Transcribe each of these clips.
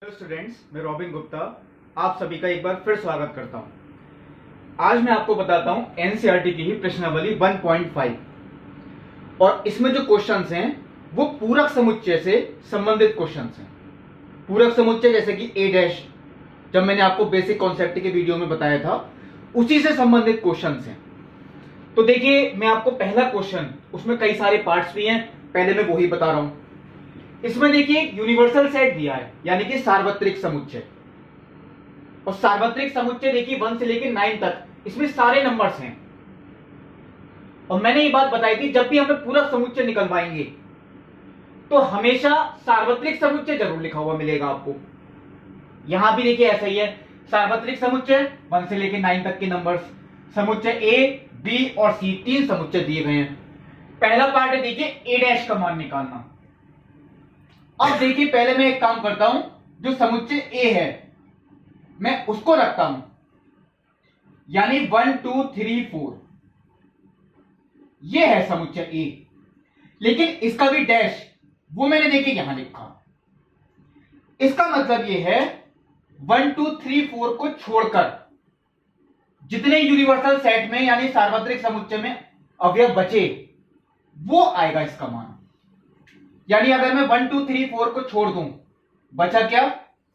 Hello students, मैं robin Gupta आप सभी का एक बार फिर स्वागत करता हूं। आज मैं आपको बताता हूं एनसीईआरटी की ही प्रश्नावली 1.5 और इसमें जो क्वेश्चंस हैं वो पूरक समुच्चय से संबंधित क्वेश्चंस हैं। पूरक समुच्चय जैसे कि ए डैश, जब मैंने आपको बेसिक कॉन्सेप्ट के वीडियो में बताया था, उसी से संबंधित क्वेश्चंस हैं। तो देखिए, मैं आपको पहला क्वेश्चन, उसमें कई सारे पार्ट्स भी हैं, पहले मैं वही बता रहा हूं। इसमें देखिए यूनिवर्सल सेट दिया है, यानी कि सार्वत्रिक समुच्चय। और सार्वत्रिक समुच्चय देखिए 1 से लेकर 9 तक, इसमें सारे नंबर्स हैं। और मैंने ये बात बताई थी, जब भी हमें पूरक समुच्चय निकलवाएंगे तो हमेशा सार्वत्रिक समुच्चय जरूर लिखा हुआ मिलेगा आपको। यहां भी देखिए ऐसा ही है, सार्वत्रिक समुच्चय 1 से लेकर 9 तक के नंबर्स, समुच्चय ए, बी और सी, 3 समुच्चय दिए गए हैं। पहला पार्ट है देखिए ए डैश का मान निकालना। अब देखिए, पहले मैं एक काम करता हूं, जो समुच्चय ए है मैं उसको रखता हूं, यानी 1 2 3 4, ये है समुच्चय ए। लेकिन इसका भी डैश वो मैंने देखिए यहां लिखा। इसका मतलब ये है 1 2 3 4 को छोड़कर जितने यूनिवर्सल सेट में यानी सार्वत्रिक समुच्चय में अवयव बचे वो आएगा इसका मान। यानी अगर मैं 1 2 3 4 को छोड़ दूं, बचा क्या?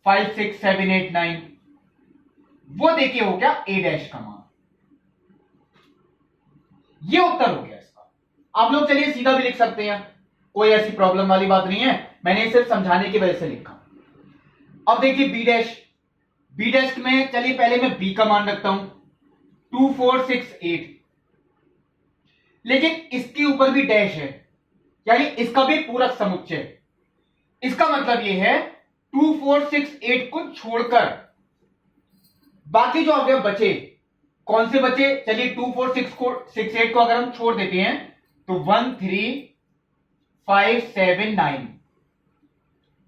5 6 7 8 9, वो देखिए हो गया ए डैश का मान। ये उत्तर हो गया इसका। आप लोग चलिए सीधा भी लिख सकते हैं, कोई ऐसी प्रॉब्लम वाली बात नहीं है, मैंने सिर्फ समझाने की वजह से लिखा। अब देखिए बी डैश, बी डैश में चलिए पहले मैं बी का मान रखता हूं 2 4 6 8, लेकिन इसके ऊपर भी डैश है, यानी इसका भी पूरक समुच्चय। इसका मतलब यह है 2 4 6 8 को छोड़कर बाकी जो अवयव बचे, कौन से बचे? चलिए 2 4 6 8 को अगर हम छोड़ देते हैं तो 1 3 5 7 9,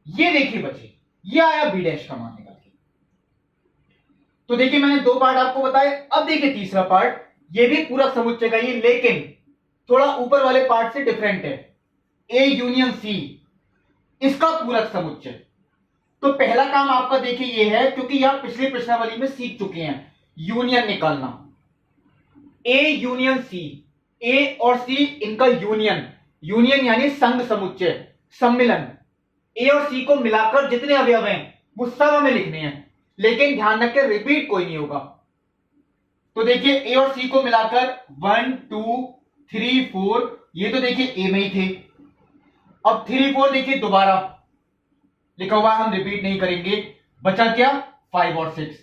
ये देखिए बचे, ये आया बी डैश का मान निकाल के। तो देखिए मैंने 2 पार्ट आपको बताए। अब देखिए तीसरा पार्ट, ये भी पूरक समुच्चय का ही, लेकिन थोड़ा ऊपर वाले पार्ट से डिफरेंट है। ए यूनियन सी, इसका पूरक समुच्चय। तो पहला काम आपका देखिए ये है, क्योंकि यहां पिछली प्रश्नावली में सीख चुके हैं यूनियन निकालना। ए यूनियन सी, ए और सी इनका यूनियन, यूनियन यानी संघ समुच्चय, सम्मिलन। ए और सी को मिलाकर जितने अवयव हैं वो सब हमें लिखने हैं, लेकिन ध्यान रखें रिपीट कोई नहीं होगा। तो देखिए ए और सी को मिलाकर 1 2 3 4, ये तो देखिए ए में ही थे। अब 3 4 देखिए दोबारा लिखा हुआ, हम रिपीट नहीं करेंगे। बचा क्या? 5 और 6,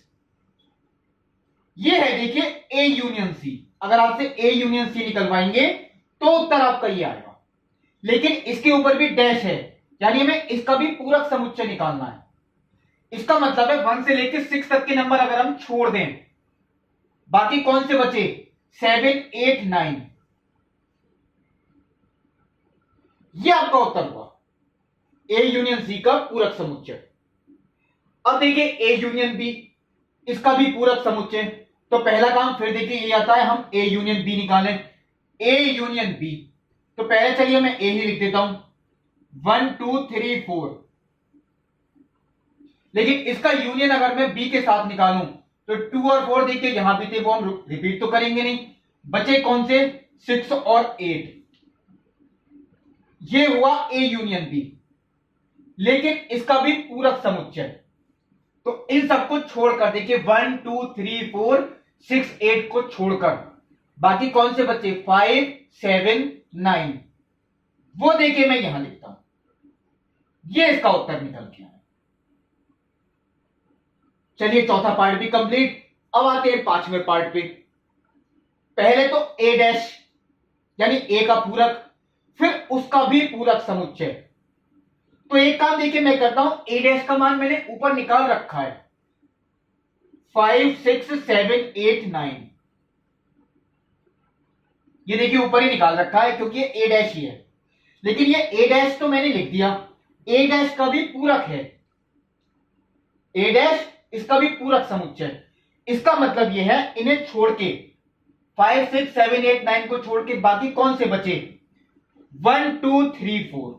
ये है देखिए ए यूनियन सी। अगर आपसे ए यूनियन सी निकलवाएंगे तो उत्तर आपका ये आएगा, लेकिन इसके ऊपर भी डैश है, यानी हमें इसका भी पूरक समुच्चय निकालना है। इसका मतलब है 1 से लेकर 6 तक के नंबर अगर हम छोड़ दें, बाकी कौन से बचे? 7 8 9, ये आपका उत्तर हुआ ए यूनियन सी का पूरक समुच्चय। अब देखिए ए यूनियन बी, इसका भी पूरक समुच्चय। तो पहला काम फिर देखिए ये आता है, हम ए यूनियन बी निकालें। ए यूनियन बी, तो पहले चलिए मैं ए ही लिख देता हूं 1 2 3 4, लेकिन इसका यूनियन अगर मैं बी के साथ निकालूं तो 2 और 4 देखिए यहां भी थे, वो हम रिपीट तो करेंगे नहीं। बचे कौन से? 6 और 8, ये हुआ ए यूनियन बी, लेकिन इसका भी पूरक समुच्चय। तो इन सबको छोड़कर देखिए 1 2 3 4 6 8 को छोड़कर बाकी कौन से बचे? 5 7 9, वो देखिए मैं यहां लिखता हूं, ये इसका उत्तर निकल गया है। चलिए चौथा पार्ट भी कंप्लीट। अब आते हैं पांचवें पार्ट पे। पहले तो ए डैश यानी ए का पूरक, फिर उसका भी पूरक समुच्चय। तो एक काम देखिए मैं करता हूं, ए डैश का मान मैंने ऊपर निकाल रखा है 5 6 7 8 9, ये देखिए ऊपर ही निकाल रखा है क्योंकि ये ए डैश ही है। लेकिन ये ए डैश तो मैंने लिख दिया, ए डैश का भी पूरक है, ए डैश इसका भी पूरक समुच्चय। इसका मतलब यह है इन्हें छोड़ के 5 6 7 8 9 को छोड़ के बाकी कौन से बचे? 1 2 3 4,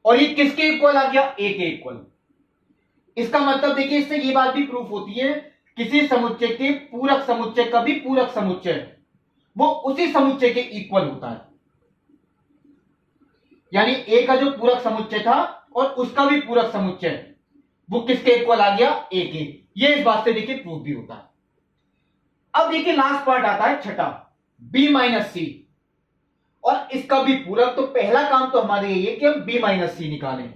और ये किसके इक्वल आ गया, ए के इक्वल। इसका मतलब देखिए इससे ये बात भी प्रूफ होती है, किसी समुच्चय के पूरक समुच्चय का भी पूरक समुच्चय वो उसी समुच्चय के इक्वल होता है। यानी ए का जो पूरक समुच्चय था और उसका भी पूरक समुच्चय वो किसके इक्वल आ गया, ए के। ये इस बात से देखिए प्रूफ भी होता है। अब देखिए लास्ट पार्ट आता है छठा, बी माइनस सी, और इसका भी पूरक। तो पहला काम तो हमारे ये कि हम बी माइनस सी निकालें।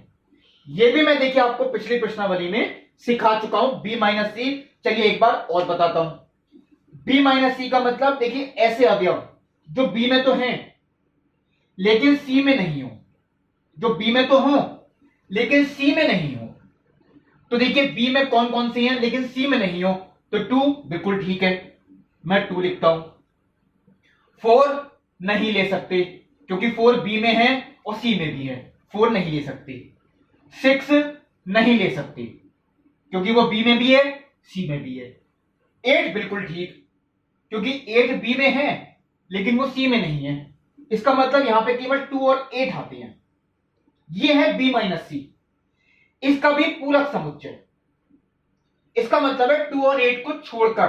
ये भी मैं देखिए आपको पिछली प्रश्नावली में सिखा चुका हूं, बी माइनस सी। चलिए एक बार और बताता हूं। बी माइनस सी का मतलब देखिए ऐसे अवयव जो बी में तो हैं लेकिन सी में नहीं हो, जो बी में तो हो लेकिन सी में नहीं हो। तो देखिए बी में कौन कौन सी हैं लेकिन सी में नहीं हो, तो 2 बिल्कुल ठीक है, मैं 2 लिखता हूं। 4 नहीं ले सकते क्योंकि 4 बी में है और सी में भी है, 4 नहीं ले सकते। 6 नहीं ले सकते क्योंकि वो बी में भी है सी में भी है। 8 बिल्कुल ठीक क्योंकि 8 बी में है लेकिन वो सी में नहीं है। इसका मतलब यहां पे केवल 2 और 8 आते हैं। ये है बी माइनस सी, इसका भी पूरक समुच्चय। इसका मतलब है 2 और 8 को छोड़कर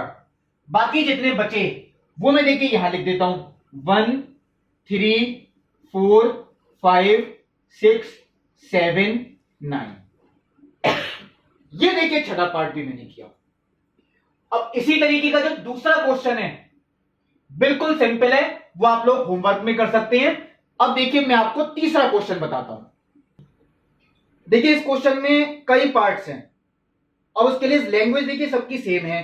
बाकी जितने बचे वो मैं देखिए यहां लिख देता हूं, 1 3 4 5 6 7 9। ये देखिए छठा पार्ट भी मैंने किया। अब इसी तरीके का जो दूसरा क्वेश्चन है बिल्कुल सिंपल है, वो आप लोग होमवर्क में कर सकते हैं। अब देखिए मैं आपको तीसरा क्वेश्चन बताता हूं। देखिए इस क्वेश्चन में कई पार्ट्स हैं और उसके लिए लैंग्वेज देखिए सबकी सेम है।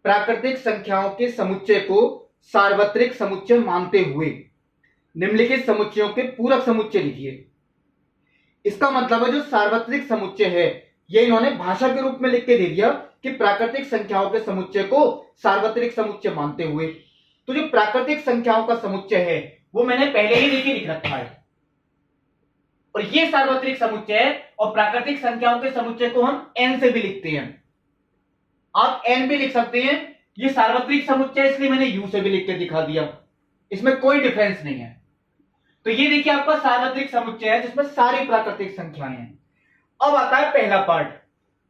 प्राकृतिक संख्याओं के समुच्चय को सार्वत्रिक समुच्चय मानते हुए निम्नलिखित समुच्चयों के पूरक समुच्चय लिखिए। इसका मतलब है जो सार्वत्रिक समुच्चय है ये इन्होंने भाषा के रूप में लिख के दे दिया कि प्राकृतिक संख्याओं के समुच्चय को सार्वत्रिक समुच्चय मानते हुए। तो जो प्राकृतिक संख्याओं का समुच्चय है वो मैंने पहले ही देखिए लिख रखा है, और ये सार्वत्रिक समुच्चय है। और प्राकृतिक संख्याओं के समुच्चय को हम n से भी लिखते हैं, आप n भी लिख सकते हैं। ये सार्वत्रिक समुच्चय इसलिए मैंने u से भी लिख के दिखा दिया, इसमें कोई डिफरेंस नहीं है। तो ये देखिए आपका सार्वत्रिक समुच्चय है जिसमें सारी प्राकृतिक संख्याएं हैं। अब आता है पहला पार्ट,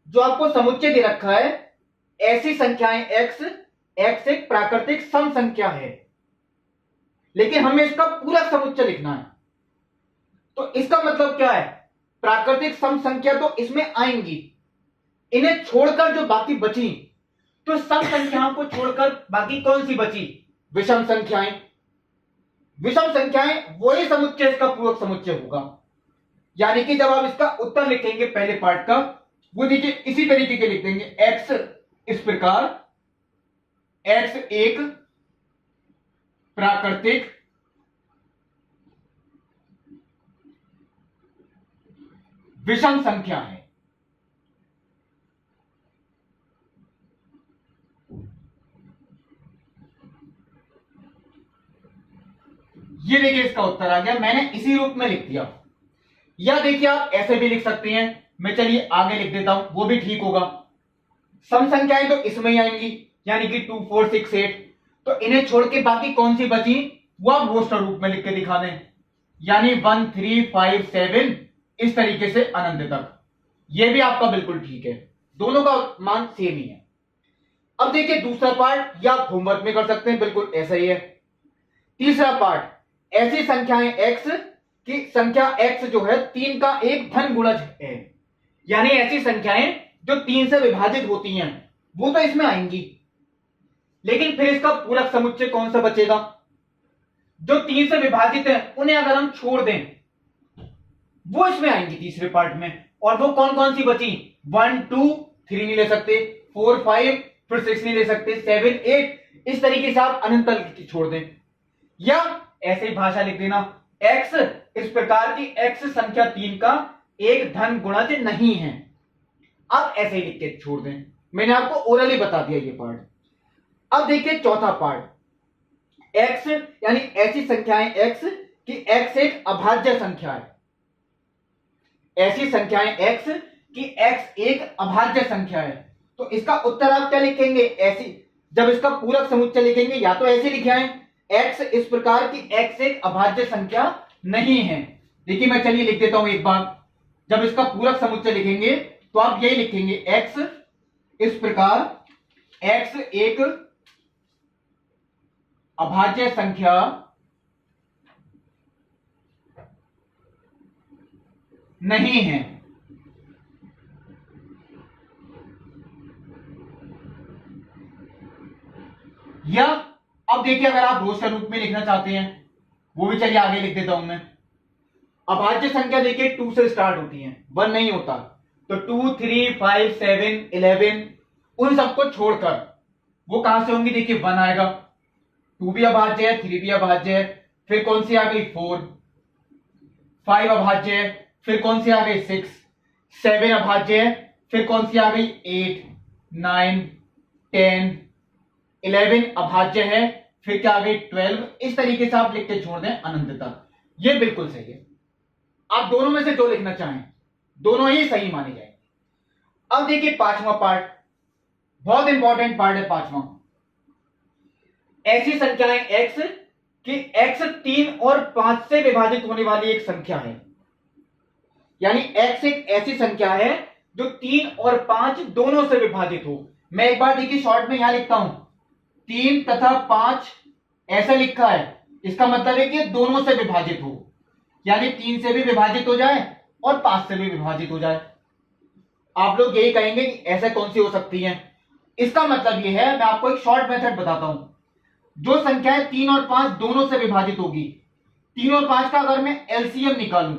जो आपको समुच्चय दे रखा है ऐसी संख्याएं x एक प्राकृतिक सम संख्या है लेकिन हमें इसका पूरा समुच्चय लिखना है। तो इसका मतलब क्या है, प्राकृतिक सम संख्या तो इसमें आएंगी, इन्हें छोड़कर जो बाकी बची, तो सम संख्याओं को छोड़कर बाकी कौन सी बची, विषम संख्याएं। विषम संख्याएं वही समुच्चय इसका पूरक समुच्चय होगा। यानी कि जब आप इसका उत्तर लिखेंगे पहले पार्ट का, वो देखिए इसी तरीके के लिख देंगे, x इस प्रकार x एक प्राकृतिक विषम संख्या है। ये देखिए इसका उत्तर आ गया, मैंने इसी रूप में लिख दिया। या देखिए आप ऐसे भी लिख सकते हैं, मैं चलिए आगे लिख देता हूं, वो भी ठीक होगा। सम संख्याएं तो इसमें ही आएंगी, यानी कि 2 4 6 8। तो इन्हें छोड़ के बाकी कौन सी बची वो आप रोस्टर रूप में लिख के दिखा दें, यानी 1 3 5 7 इस तरीके से अनंत तक। ये भी आपका बिल्कुल ठीक है, दोनों का मान सेम ही है। अब देखिए दूसरा पार्ट, या आप होमवर्क में कर सकते हैं, बिल्कुल ऐसा ही है। तीसरा पार्ट, ऐसी संख्याएं x की संख्या x जो है 3 का एक धन गुणज है, यानी ऐसी संख्याएं जो 3 से विभाजित होती हैं वो तो इसमें आएंगी, लेकिन फिर इसका पूरक समुच्चय कौन सा बचेगा, जो 3 से विभाजित है उन्हें अगर हम छोड़ दें वो इसमें आएंगी तीसरे पार्ट में। और वो कौन कौन सी बची, 1 2 3 नहीं ले सकते, 4 5 फिर 6 नहीं ले सकते, 7 8 इस तरीके से आप अनंत तक छोड़ दें। या ऐसे ही भाषा लिख देना, x इस प्रकार की x संख्या 3 का एक धन गुणज नहीं है, आप ऐसे ही लिख के छोड़ दें। मैंने आपको ओरली बता दिया ये पार्ट। अब देखिए चौथा पार्ट, x यानी ऐसी संख्याएं x कि x एक अभाज्य संख्या है। ऐसी संख्याएं x कि x एक अभाज्य संख्या है, तो इसका उत्तर आप क्या लिखेंगे, ऐसी जब इसका पूरक समुच्चय लिखेंगे या तो ऐसे लिखे आए, x इस प्रकार की x एक अभाज्य संख्या नहीं है। देखिए मैं चलिए लिख देता हूं एक बार, जब इसका पूरक समुच्चय लिखेंगे तो आप यही लिखेंगे x इस प्रकार x एक अभाज्य संख्या नहीं है। या अब देखिए, अगर आप रोज के रूप में लिखना चाहते हैं वो भी चलिए आगे लिख देता हूं मैं। अभाज्य संख्या देखिए 2 से स्टार्ट होती है, 1 नहीं होता। तो 2, 3, 5, 7, 11 उन सबको छोड़कर वो कहां से होंगी, देखिए 1 आएगा। 2 भी अभाज्य है, 3 भी अभाज्य है, फिर कौन सी आ गई 4, 5 अभाज्य है, फिर कौन सी आ गई 6, 7 अभाज्य है, फिर कौन सी आ गई 8, 9, 10, 11 अभाज्य है, फिर क्या आ गई 12। इस तरीके से आप लिख के छोड़ दें अनंत तक, ये बिल्कुल सही है। आप दोनों में से जो लिखना चाहें दोनों ही सही माने जाएंगे। अब देखिए पांचवा पार्ट, बहुत इंपॉर्टेंट पार्ट है पांचवा। ऐसी संख्याएं x कि x 3 और 5 से विभाजित होने वाली एक संख्या है, यानी x एक ऐसी संख्या है जो 3 और 5 दोनों से विभाजित हो। मैं एक बार देखिए शॉर्ट में यहां लिखता हूं, 3 तथा 5 ऐसा लिखा है, इसका मतलब है कि दोनों से विभाजित हो, यानी 3 से भी विभाजित हो जाए और 5 से भी विभाजित हो जाए। आप लोग यही कहेंगे कि ऐसे कौन सी हो सकती है। इसका मतलब यह है, मैं आपको एक शॉर्ट मेथड बताता हूं। जो संख्याएं 3 और 5 दोनों से विभाजित होगी, 3 और 5 का अगर मैं एलसीएम निकालूं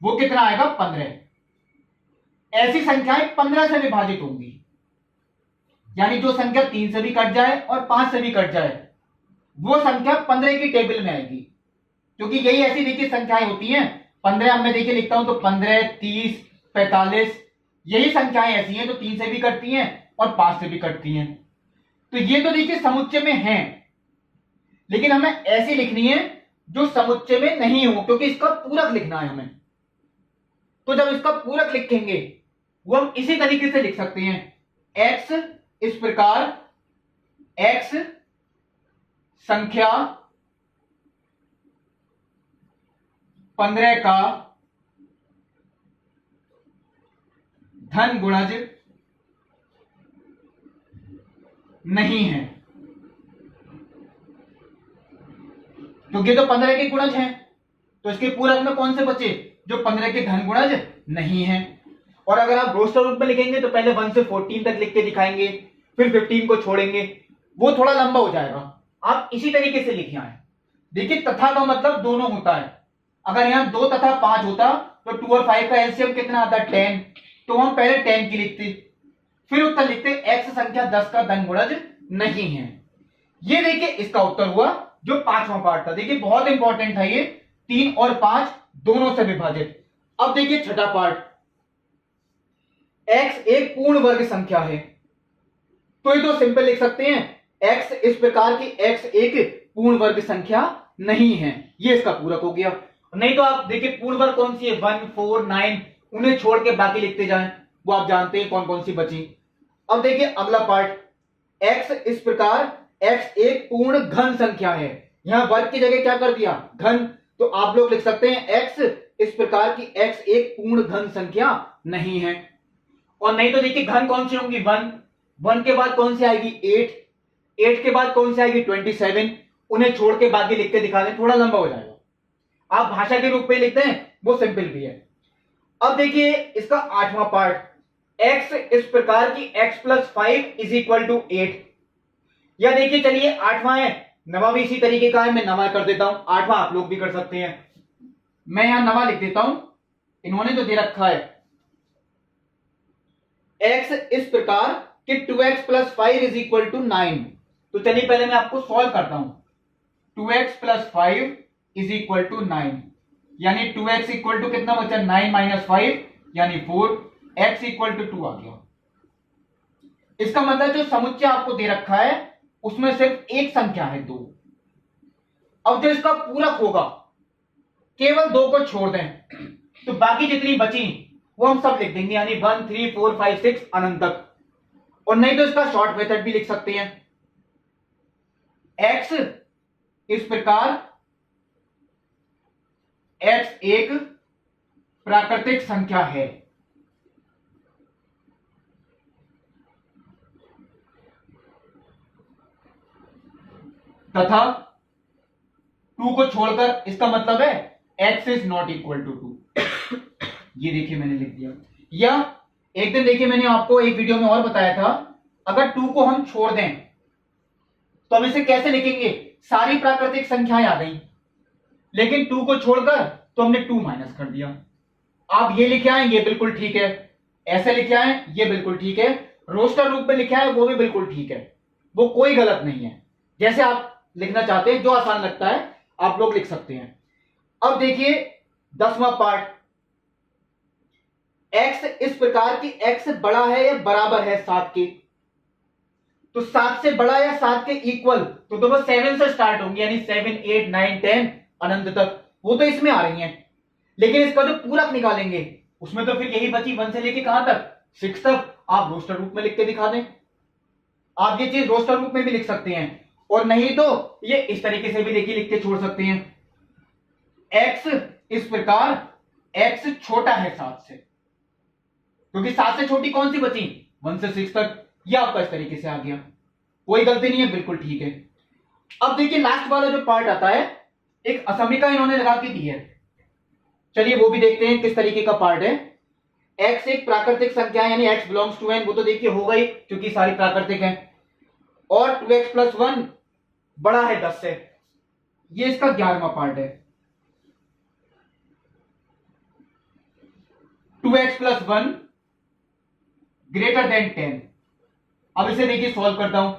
वो कितना आएगा 15। ऐसी संख्याएं 15 से विभाजित होंगी, यानी जो संख्या 3 से भी कट जाए और 5 से भी कट जाए वो संख्या 15 की टेबल में आएगी, क्योंकि यही ऐसी देखिए संख्याएं होती हैं। 15 मैं देखिए लिखता हूं तो 15, 30, 45 यही संख्याएं ऐसी हैं जो 3 से भी कटती हैं और 5 से भी कटती हैं। तो ये तो देखिए समुच्चय में है, लेकिन हमें ऐसी लिखनी है जो समुच्चय में नहीं हो, क्योंकि इसका पूरक लिखना है हमें। तो जब इसका पूरक लिखेंगे वो हम इसी तरीके से लिख सकते हैं, x इस प्रकार x संख्या 15 का धन गुणज नहीं है, क्योंकि तो 15 के गुणज हैं, तो इसके पूरक में कौन से बचे, जो 15 के धन गुणज नहीं है। और अगर आप रोस्टर रूप में लिखेंगे तो पहले 1 से 14 तक लिख के दिखाएंगे, फिर 15 को छोड़ेंगे, वो थोड़ा लंबा हो जाएगा। आप इसी तरीके से लिखे आए। देखिए तथा का मतलब दोनों होता है। अगर यहां 2 तथा 5 होता तो 2 और 5 का एलसीएम कितना आता 10, तो हम पहले 10 की लिखते, फिर उत्तर लिखते x संख्या 10 का धन गुणज नहीं है। ये देखिए इसका उत्तर हुआ जो पांचवा पार्ट था। देखिए बहुत इंपॉर्टेंट था ये, 3 और 5 दोनों से विभाजित। अब देखिए छठा पार्ट, x एक पूर्ण वर्ग संख्या है, तो ये तो सिंपल लिख सकते हैं, x इस प्रकार की x एक पूर्ण वर्ग संख्या नहीं है, ये इसका पूरक हो गया। नहीं तो आप देखिए पूर्ण वर्ग कौन सी है, 1, 4, 9, उन्हें छोड़ के बाकी लिखते जाएं, वो आप जानते हैं कौन कौन सी बची। अब देखिए अगला पार्ट, x इस प्रकार x एक पूर्ण घन संख्या है, यहां वर्ग की जगह क्या कर दिया घन, तो आप लोग लिख सकते हैं x इस प्रकार की x एक पूर्ण घन संख्या नहीं है। और नहीं तो देखिए घन कौन सी होंगी, 1, 1 के बाद कौन सी आएगी 8, 8 के बाद कौन सी आएगी 27, उन्हें छोड़ के बाकी लिख के दिखा दें, थोड़ा लंबा हो जाएगा। आप भाषा के रूप में लिखते हैं वो सिंपल भी है। अब देखिए इसका आठवां पार्ट, x इस प्रकार की x plus 5 is equal to 8। या देखिए चलिए आठवां है, नवा भी इसी तरीके का है, मैं नवा कर देता हूं, आठवां आप लोग भी कर सकते हैं। मैं यहां नवा लिख देता हूं, इन्होंने जो दे रखा है x इस प्रकार कि 2x plus 5 is equal to 9। तो चलिए पहले मैं आपको सॉल्व करता हूं, 2x plus 5 is equal to 9, यानी 2x इक्वल टू कितना बचा 9 माइनस 5 यानी 4, x इक्वल टू 2 आ गया। इसका मतलब जो समुच्चय आपको दे रखा है उसमें सिर्फ एक संख्या है 2। अब जो इसका पूरक होगा केवल 2 को छोड़ दें तो बाकी जितनी बची वो हम सब लिख देंगे, यानी 1, 3, 4, 5, 6 अनंत तक। और नहीं तो इसका शॉर्ट मेथड भी लिख सकते हैं, x इस प्रकार x एक प्राकृतिक संख्या है तथा 2 को छोड़कर, इसका मतलब है x is not equal to 2। ये देखिए मैंने लिख दिया। या एक दिन देखिए मैंने आपको एक वीडियो में और बताया था, अगर 2 को हम छोड़ दें तो हम इसे कैसे लिखेंगे, सारी प्राकृतिक संख्याएं आ गई, लेकिन 2 को छोड़कर तो हमने 2 माइनस कर दिया। आप ये लिखे आए, ये बिल्कुल ठीक है, ऐसे लिखे आए, ये बिल्कुल ठीक है, रोस्टर रूप में लिखे आए, वो भी बिल्कुल ठीक है, वो कोई गलत नहीं है। जैसे आप लिखना चाहते हैं, जो आसान लगता है आप लोग लिख सकते हैं। अब देखिए 10वां पार्ट, x इस प्रकार की x बड़ा है या बराबर है 7 के, तो 7 से बड़ा या 7 के इक्वल, तो वो 7 से स्टार्ट होंगी, यानी 7 8 9 10 अनंत तक, वो तो इसमें आ रही हैं। लेकिन इसका जो पूरक निकालेंगे उसमें तो फिर यही बची 1 से लेके कहां तक, 6 तक। आप रोस्टर रूप में लिख के दिखा दें, आप ये चीज रोस्टर रूप में भी लिख सकते हैं, और नहीं तो ये इस तरीके से भी देखिए लिख के छोड़ सकते हैं। x इस प्रकार x छोटा है 7 से, क्योंकि 7 से छोटी कौन सी बची, 1 से 6 तक। यह आपका इस तरीके से आ गया, कोई गलती नहीं है, बिल्कुल ठीक है। अब देखिए लास्ट वाला जो पार्ट आता है, एक असमिका इन्होंने लगा के दी है, चलिए वो भी देखते हैं किस तरीके का पार्ट है। x एक प्राकृतिक संख्या है, यानी x बिलोंग्स टू n, वो तो देखिए होगा ही क्योंकि सारी प्राकृतिक है, और 2x प्लस 1 बड़ा है 10 से, ये इसका 11वां पार्ट है। 2x plus 1 greater than 10। अब इसे देखिए सॉल्व करता हूं,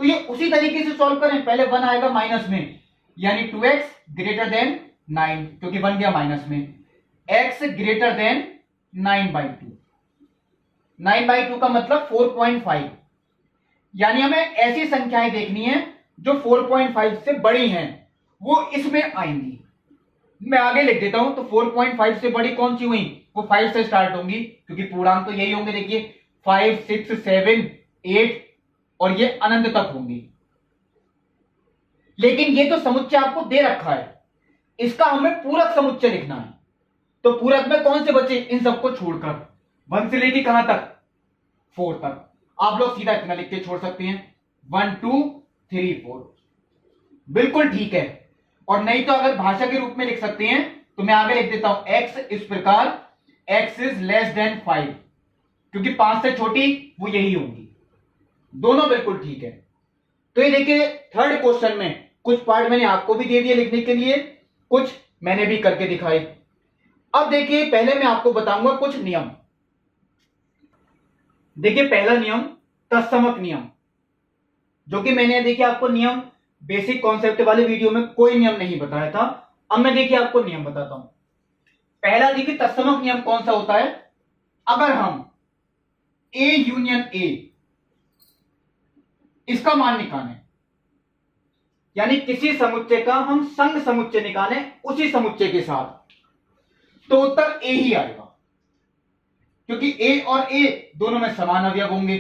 तो ये उसी तरीके से सॉल्व करें, पहले 1 आएगा माइनस में, यानी 2x ग्रेटर देन 9, क्योंकि 1 गया माइनस में, x ग्रेटर देन 9/2। 9/2 का मतलब 4.5, यानी हमें ऐसी संख्याएं देखनी है जो 4.5 से बड़ी हैं, वो इसमें आएंगी। मैं आगे लिख देता हूं, तो 4.5 से बड़ी कौन सी हुई, वो 5 से स्टार्ट होंगी, क्योंकि पूर्णांक तो यही होंगे, देखिए 5 6 7 8 और ये अनंत तक होंगी। लेकिन ये तो समुच्चय आपको दे रखा है, इसका हमें पूरक समुच्चय लिखना है, तो पूरक में कौन से बचे, इन सबको छोड़कर 1 से लेके कहां तक, 4 तक। आप लोग सीधा इतना लिख के छोड़ सकते हैं, 1 2 3 4, बिल्कुल ठीक है। और नहीं तो अगर भाषा के रूप में लिख सकते हैं, तो मैं आगे लिख देता हूं, x इस प्रकार x इज लेस देन 5, क्योंकि 5 से छोटी वो यही होंगी, दोनों बिल्कुल ठीक है। तो ये देखिए थर्ड क्वेश्चन में कुछ पार्ट मैंने आपको भी दे दिए लिखने के लिए, कुछ मैंने भी करके दिखाए। अब देखिए पहले मैं आपको बताऊंगा कुछ नियम। देखिए पहला नियम तत्समक नियम, जो कि मैंने देखिए आपको नियम बेसिक कॉन्सेप्ट वाले वीडियो में कोई नियम नहीं बताया था, अब मैं देखिए आपको नियम बताता हूं। पहला देखिए तत्समक नियम कौन सा होता है, अगर हम A यूनियन A इसका मान निकालें, यानी किसी समुच्चय का हम संघ समुच्चय निकालें उसी समुच्चय के साथ, तो उत्तर A ही आएगा, क्योंकि A और A दोनों में समान अवयव होंगे।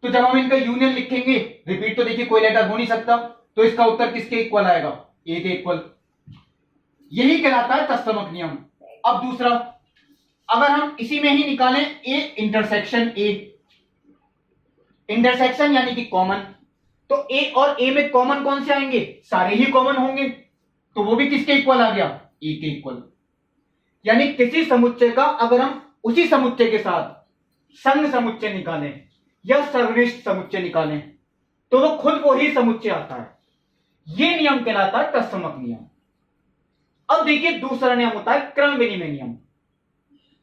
तो जब हम इनका यूनियन लिखेंगे, रिपीट तो देखिए कोई लेटर हो नहीं सकता, तो इसका उत्तर किसके इक्वल आएगा, A के इक्वल। यही कहलाता है तत्समक नियम। अब दूसरा, अगर हम इसी में ही निकालें A इंटरसेक्शन A, इंटरसेक्शन यानी कि कॉमन, तो A और A में कॉमन कौन से आएंगे, सारे ही कॉमन होंगे, तो वो भी किसके इक्वल आ गया, A के इक्वल। यानी किसी समुच्चय का अगर हम उसी समुच्चय के साथ संघ समुच्चय निकालें या सर्वनिष्ठ समुच्चय निकालें, तो वो खुद वो ही समुच्चय आता है। यह नियम कहलाता है तत्समक नियम। अब देखिए दूसरा नियम होता है क्रम विनिमय नियम,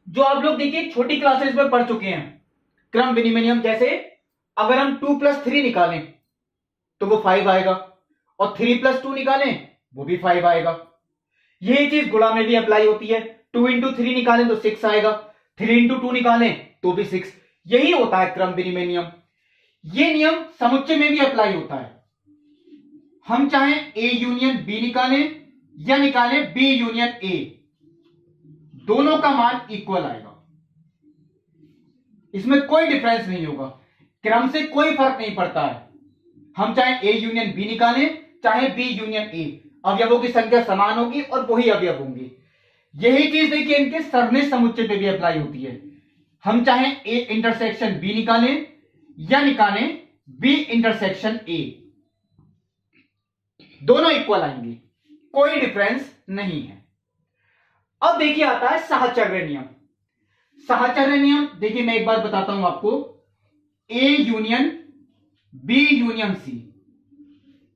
जो आप लोग देखिए छोटी क्लासेस में पढ़ चुके हैं। क्रम विनिमय नियम जैसे अगर हम 2 + 3 निकालें तो वो 5 आएगा, और 3 + 2 निकालें वो भी 5 आएगा। यही चीज गुणा में भी अप्लाई होती है, 2 × 3 निकालें तो 6 आएगा, 3 × 2 निकालें तो भी 6। यही होता है क्रम विनिमय नियम। ये नियम समुच्चय में भी अप्लाई होता है। हम चाहे A यूनियन B निकालें या निकालें B यूनियन A, दोनों का मान इक्वल आएगा, इसमें कोई डिफरेंस नहीं होगा, क्रम से कोई फर्क नहीं पड़ता है। हम चाहे A यूनियन B निकालें चाहे B यूनियन A, अवयवों की संख्या समान होगी और वही अवयव होंगे। यही चीज देखिए इनके सर्वनिष्ठ समुच्चय पे भी अप्लाई होती है। हम चाहे ए इंटरसेक्शन बी निकालें या निकालें बी इंटरसेक्शन ए, दोनों इक्वल आएंगे, कोई डिफरेंस नहीं है। अब देखिए आता है साहचर्य नियम। साहचर्य नियम देखिए मैं एक बार बताता हूं आपको, A union B union C,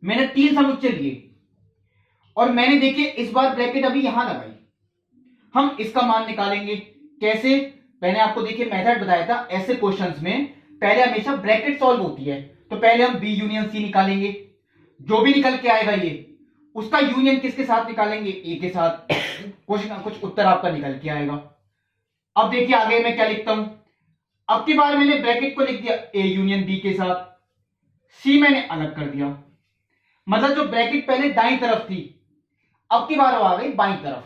मैंने 3 समुच्चय लिए और मैंने देखिए इस बार ब्रैकेट अभी यहां लगाई, हम इसका मान निकालेंगे। कैसे? मैंने आपको देखिए मेथड बताया था, ऐसे क्वेश्चंस में पहले हमेशा ब्रैकेट सॉल्व होती है, तो पहले हम बी यूनियन सी निकालेंगे, जो भी निकल के आएगा ये उसका यूनियन किसके साथ निकालेंगे, ए के साथ, कुछ ना कुछ उत्तर आपका निकल के आएगा। अब देखिए आगे मैं क्या लिखता हूं, अब की बार मैंने ब्रैकेट को लिख दिया ए यूनियन बी के साथ, सी मैंने अलग कर दिया, मतलब जो ब्रैकेट पहले दाईं तरफ थी अब की बार वो आ गई बाईं तरफ,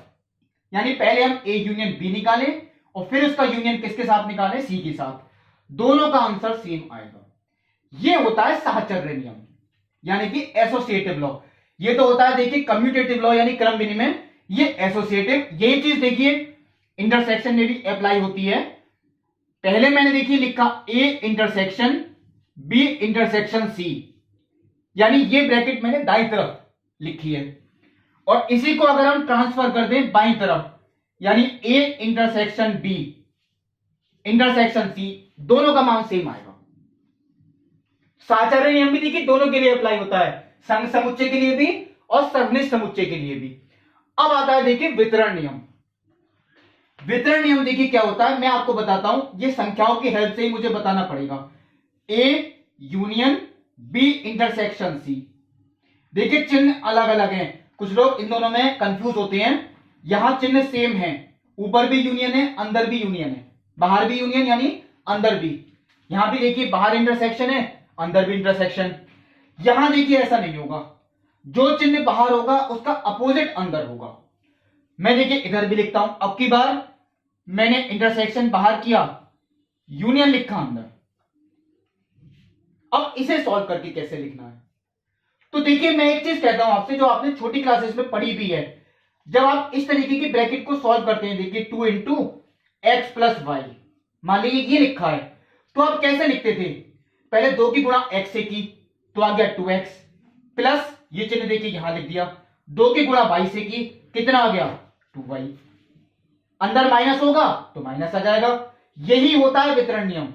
यानी पहले हम ए यूनियन बी निकाले और फिर उसका यूनियन किसके साथ निकाले, सी के साथ, दोनों का आंसर सेम आएगा। ये होता है साहचर्य नियम, यानी कि एसोसिएटिव लॉ। ये तो होता है देखिए कम्यूटेटिव लॉ यानी क्रम विनिमय, ये एसोसिएटिव, यही चीज देखिए इंटरसेक्शन में भी अप्लाई होती है। पहले मैंने देखिए लिखा A intersection B intersection C, यानी ये ब्रैकेट मैंने दाईं तरफ लिखी है, और इसी को अगर हम ट्रांसफर कर दें बाईं तरफ, यानी A intersection B intersection C, दोनों का मान सेम आएगा। साहचर्य नियम भी देखिए दोनों के लिए अप्लाई होता है, संघ समुच्चय के लिए भी और सर्वनिष्ठ समुच्चय के लिए भी। अब आता है देखिए वितरण नियम। वितरण नियम देखिए क्या होता है, मैं आपको बताता हूं, ये संख्याओं की हेल्प से ही मुझे बताना पड़ेगा। A union B intersection C, देखिए चिन्ह अलग अलग हैं, कुछ लोग इन दोनों में कंफ्यूज होते हैं। यहां चिन्ह सेम है, ऊपर भी यूनियन है अंदर भी यूनियन है, बाहर भी यूनियन यानी अंदर भी। यहां भी देखिए बाहर इंटरसेक्शन है अंदर भी इंटरसेक्शन। यहां देखिए ऐसा नहीं होगा, जो चिन्ह बाहर होगा उसका अपोजिट अंदर होगा। मैं देखिए इधर भी लिखता हूं, अब की बार मैंने इंटरसेक्शन बाहर किया, यूनियन लिखा अंदर। अब इसे सॉल्व करके कैसे लिखना है, तो देखिए मैं एक चीज कहता हूं आपसे जो आपने छोटी क्लासेस में पढ़ी भी है, जब आप इस तरीके की ब्रैकेट को सॉल्व करते हैं, देखिए 2 इंटू एक्स प्लस वाई, मान लीजिए ये लिखा है, तो आप कैसे लिखते थे, पहले 2 की गुणा x से की तो आ गया 2x, प्लस ये चिन्ह देखिए यहां लिख दिया, 2 की गुणा y से की कितना आ गया 2y, अंदर माइनस होगा तो माइनस आ जाएगा। यही होता है वितरण नियम,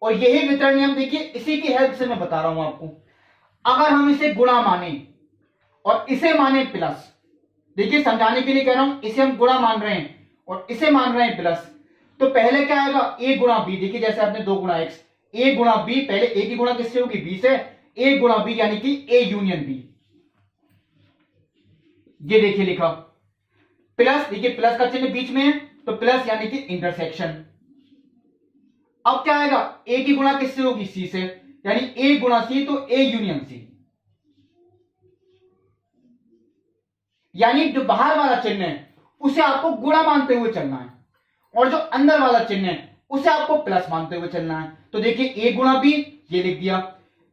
और यही वितरण नियम देखिए इसी की हेल्प से मैं बता रहा हूं आपको। अगर हम इसे गुणा माने और इसे माने प्लस, देखिए समझाने के लिए कह रहा हूं, इसे हम गुणा मान रहे हैं और इसे मान रहे हैं प्लस, तो पहले क्या आएगा a गुणा बी, देखिए जैसे आपने 2 गुणा x, a गुणा बी, पहले a की गुणा किससे होगी b से, a गुणा बी यानी कि a यूनियन b, ये देखिए लिखा, प्लस देखिए प्लस का चिन्ह बीच में है तो प्लस यानी कि इंटरसेक्शन। अब क्या आएगा, a की गुणा किससे होगी c से, यानी a गुणा c तो a यूनियन c, यानी जो बाहर वाला चिन्ह है उसे आपको गुणा मानते हुए चलना है और जो अंदर वाला चिन्ह है उसे आपको प्लस मानते हुए चलना है। तो देखिए a गुणा बी ये लिख दिया,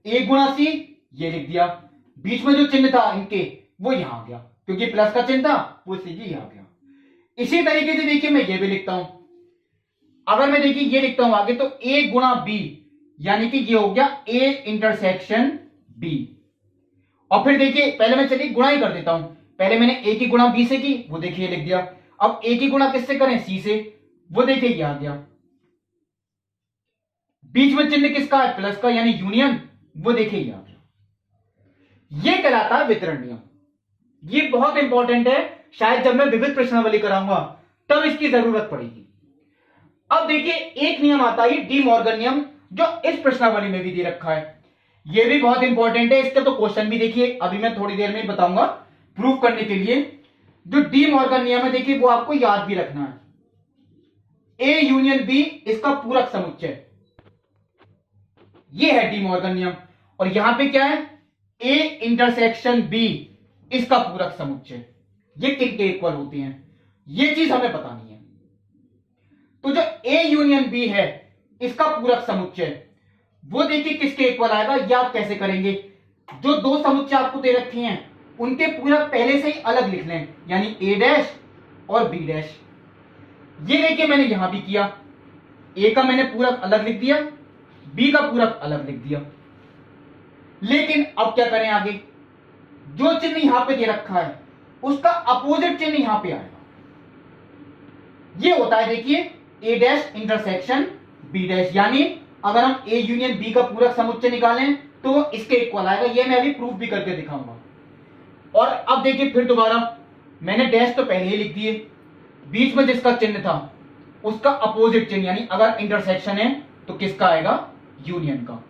a गुणा सी ये लिख दिया, बीच में जो चिन्ह था इनके वो यहां आ गया, क्योंकि प्लस का चिन्ह था वो सीधे यहां आ गया। इसी तरीके से देखिए मैं ये भी लिखता हूं, अगर मैं देखिए ये लिखता हूं आगे, तो a गुणा बी यानी कि ये हो गया a इंटरसेक्शन b, और फिर देखिए पहले मैं चलिए गुणा ही कर देता हूं, पहले मैंने a की गुणा b से की वो देखिए लिख दिया, अब a की गुणा किससे करें c से, वो देखिए ये आ गया, बीच में चिन्ह किसका है प्लस का यानी यूनियन, वो देखिए ये आ गया। ये कहलाता है वितरण नियम, ये बहुत इंपॉर्टेंट है, शायद जब मैं विविध प्रश्नावली कराऊंगा तब इसकी जरूरत पड़ेगी। अब देखिए एक नियम आता है डी मॉर्गन नियम, जो इस प्रश्नावली में भी दे रखा है, ये भी बहुत इंपॉर्टेंट है, इसका तो क्वेश्चन भी देखिए अभी मैं थोड़ी देर में बताऊंगा प्रूव करने के लिए। जो डी मॉर्गन नियम है देखिए वो आपको याद भी रखना है, ए यूनियन बी इसका पूरक समुच्चय, ये है डी मॉर्गन नियम, और यहां पे क्या है ए इंटरसेक्शन बी इसका पूरक समुच्चय, ये किनके इक्वल होते हैं ये चीज हमें बतानी है। तो जो ए यूनियन बी है इसका पूरक समुच्चय वो देखिए किसके इक्वल आएगा, ये आप कैसे करेंगे, जो 2 समुच्चय आपको दे रखे हैं उनके पूरक पहले से ही अलग लिख लें, यानी ए डैश और बी डैश। ये देखिए मैंने यहां भी किया, ए का मैंने पूरक अलग लिख दिया, बी का पूरक अलग लिख दिया। लेकिन अब क्या करें आगे, जो चिन्ह यहां पे दे रखा है उसका अपोजिट चिन्ह यहां पे आएगा। ये होता है देखिए ए डैश इंटरसेक्शन बी डैश, यानी अगर हम ए यूनियन बी का पूरक समुच्चय निकालें तो वो इसके इक्वल आएगा। ये मैं अभी प्रूफ भी करके दिखाऊंगा। और अब देखिए फिर दोबारा मैंने डैश तो पहले ही लिख दिए, बीच में जिसका चिन्ह था उसका अपोजिट चिन्ह, यानी अगर इंटरसेक्शन है तो किसका आएगा, यूनियन का।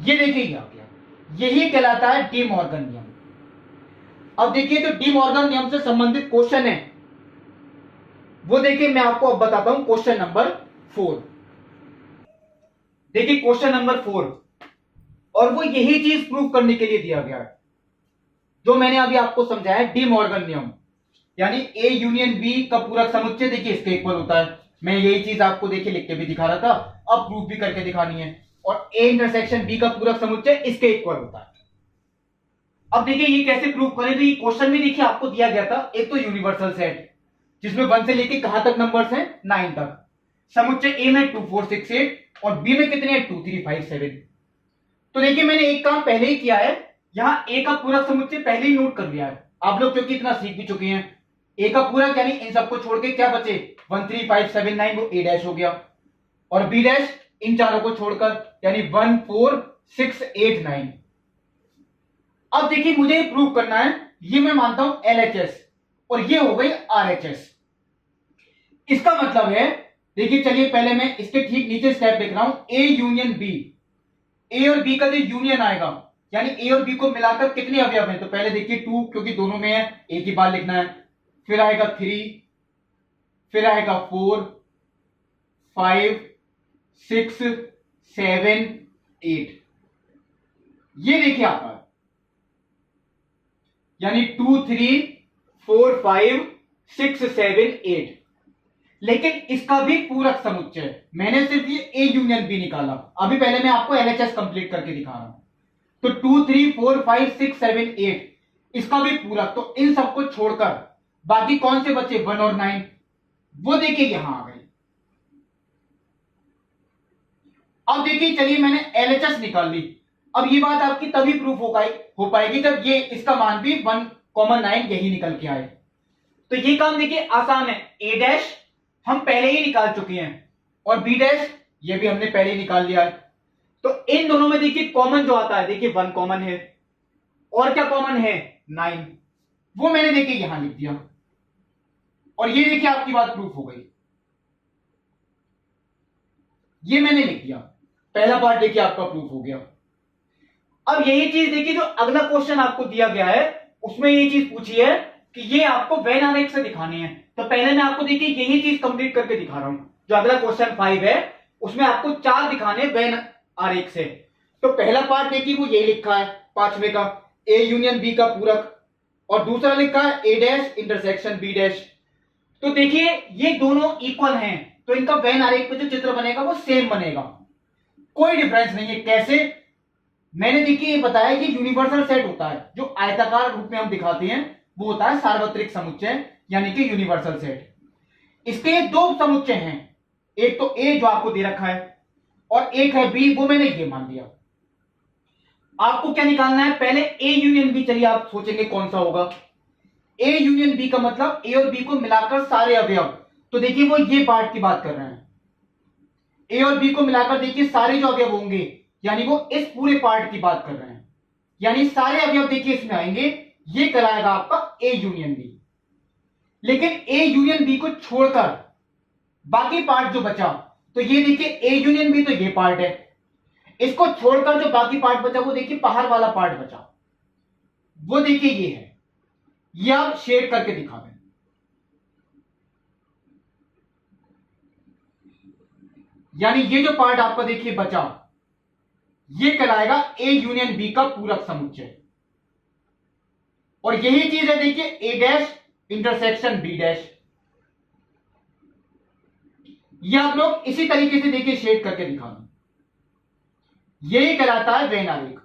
ये देखिए ये आ गया, यही कहलाता है डी मॉर्गन नियम। अब देखिए जो डी मॉर्गन नियम से संबंधित क्वेश्चन है वो देखिए मैं आपको अब बताता हूं। क्वेश्चन नंबर 4, देखिए क्वेश्चन नंबर 4, और वो यही चीज प्रूव करने के लिए दिया गया है जो मैंने अभी आपको समझाया, डी मॉर्गन नियम, यानी ए यूनियन बी का पूरक समुच्चय देखिए इसके इक्वल होता है। मैं यही चीज आपको देखिए लिख के भी दिखा रहा था, अब प्रूफ भी करके दिखानी है। और ए इंटरसेक्शन बी का पूरक समुच्चय इसके इक्वल होता है। अब देखिए ये कैसे प्रूव करें, तो ये क्वेश्चन भी देखिए आपको दिया गया था। एक तो यूनिवर्सल सेट जिसमें 1 से लेके कहां तक नंबर्स हैं, 9 तक। समुच्चय ए में 2 4 6 8 और बी में कितने हैं, 2 3 5 7। तो देखिए मैंने एक काम पहले ही किया है, यहां ए का पूरक समुच्चय पहले ही नोट कर लिया है। आप लोग क्योंकि इतना सीख भी चुके हैं, ए का पूरक यानी इन सबको छोड़ के क्या बचे, 1 3 5 7 9, वो ए डैश हो गया। और बी डैश इन चारों को छोड़कर यानी 1 4 6 8 9। अब देखिए मुझे प्रूव करना है, ये मैं मानता हूं एलएचएस और ये हो गई आरएचएस। इसका मतलब है देखिए, चलिए पहले मैं इसके ठीक नीचे स्टेप लिख रहा हूं, ए यूनियन बी। ए और बी का जो यूनियन आएगा, यानी ए और बी को मिलाकर कितने अवयव हैं, तो पहले देखिए 2 क्योंकि दोनों में है, एक ही बार लिखना है। फिर आएगा 3, फिर आएगा 4 5 6 7 8। ये देखिए आपका यानी 2 3 4 5 6 7 8। लेकिन इसका भी पूरक समुच्चय, मैंने सिर्फ ये ए यूनियन बी निकाला। अभी पहले मैं आपको एलएचएस कंप्लीट करके दिखा रहा हूं। तो 2 3 4 5 6 7 8 इसका भी पूरक, तो इन सबको छोड़कर बाकी कौन से बचे, 1 और 9, वो देखिए यहां आ गए। अब देखिए चलिए मैंने एलएचएस निकाल ली। अब ये बात आपकी तभी प्रूफ हो पाएगी जब ये इसका मान भी 1 9 यही निकल के आए। तो ये काम देखिए आसान है, ए डैश हम पहले ही निकाल चुके हैं और बी डैश ये भी हमने पहले ही निकाल लिया है। तो इन दोनों में देखिए कॉमन जो आता है, देखिए 1 कॉमन है और क्या कॉमन है, 9, वो मैंने देखिए यहां लिख दिया। और ये देखिए आपकी बात प्रूफ हो गई, ये मैंने लिख दिया, पहला पार्ट देखिए आपका प्रूफ हो गया। अब यही चीज देखिए जो अगला क्वेश्चन आपको दिया गया है उसमें ये चीज पूछी है कि ये आपको वेन आरेख से दिखानी है। तो पहले मैं आपको देखिए यही चीज कंप्लीट करके दिखा रहा हूं। जो अगला क्वेश्चन 5 है उसमें आपको 4 दिखाने वेन आरेख से। तो पहला पार्ट देखिए वो ये लिखा है 5वें का, ए यूनियन बी का पूरक, और दूसरा लिखा है ए डैश इंटरसेक्शन बी डैश। तो देखिए ये दोनों इक्वल हैं, तो इनका वेन आरेख पे जो चित्र बनेगा वो सेम बनेगा, कोई डिफरेंस नहीं है। कैसे, मैंने देखिए ये बताया कि यूनिवर्सल सेट होता है जो आयताकार रूप में हम दिखाते हैं, वो होता है सार्वत्रिक समुच्चय यानी कि यूनिवर्सल सेट। इसके 2 समुच्चय हैं, एक तो ए जो आपको दे रखा है और एक है बी, वो मैंने ये मान लिया। आपको क्या निकालना है, पहले ए यूनियन बी। चलिए आप सोचेंगे कौन सा होगा, ए यूनियन बी का मतलब ए और बी को मिलाकर सारे अवयव। तो देखिए वो ये पार्ट की बात कर रहे हैं, ए और बी को मिलाकर देखिए सारे जो अवयव होंगे, यानी वो इस पूरे पार्ट की बात कर रहे हैं, यानी सारे अवयव देखिए इसमें आएंगे। ये कराएगा आपका ए यूनियन बी। लेकिन ए यूनियन बी को छोड़कर बाकी पार्ट जो बचा, तो ये देखिए ए यूनियन बी तो ये पार्ट है, इसको छोड़कर जो बाकी पार्ट बचा वो देखिए बाहर वाला पार्ट बचा, वो देखिए ये है। ये आप शेड करके दिखा दें, यानी ये जो पार्ट आपका देखिए बचा ये कहलाएगा ए यूनियन बी का पूरक समुच्चय। और यही चीज है देखिए ए डैश इंटरसेक्शन बी डैश। ये आप लोग इसी तरीके से देखिए शेड करके दिखा दो, यही कहलाता है वेन आरेख।